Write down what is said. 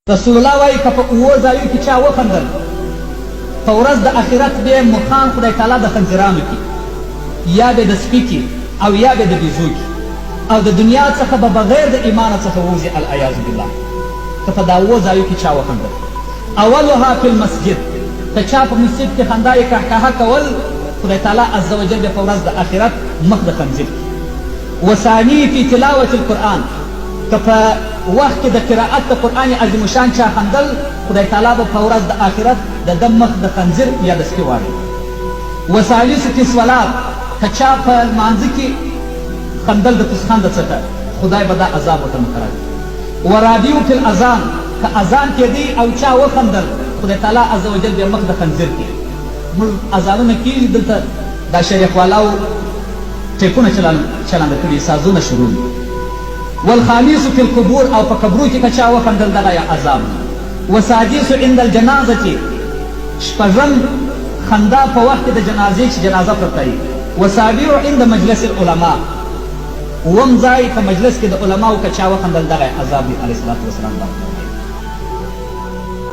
رسول الله وایي که په اوو ځایو کې چا وخندل په ورځ د آخرت به یې مخان خدای تعالی د خنزیرانو کې یا به د سپي کې او یا به د بیزو کې او د دنیا څخه به بغیر د ایمانه څخه ووځي العیاذ بالله که په دا اوو ځایو کې چا وخندل. اولها فی المسجد، که چا په مسجد کې خندا یې کهکهه کول خدای تعالی عز وجل به په ورځ د آخرت مخ د خنزیر کې. وثانی فی تلاوة القرآن، که په وخت کې د قرائت د قرآن عظیم شان چا خندل خدای تعالی به په ورځ د آخرت د ده مخ د خنزیر یا د سپي واړوي. وثالث فی الصلات، که چا په لمانځه کې خندل د پسخانده څخه خدای به دا عذاب ورته مقرر کړي. ورابعو فی الاذان، که اذان کېدی او چا وخندل خدای تعالی عز وجل به مخ د خنزیر کړي. موږ اذانونه کېږي دلته دا شریف والاو ټیپونه چلانده کړي، سازونه شروع دي. والخامس فی القبور، او په قبرو کې که چا وخندل دغه یا عذاب. وسادس عند الجنازة، شپږم خندا په وخت کې د جنازې چې جنازه پرته وي. وسابع عند مجلس العلماء، اووم ځای په مجلس کې د علماو که چا وخندل دغه عذاب دی علیه الصلاة وسلام.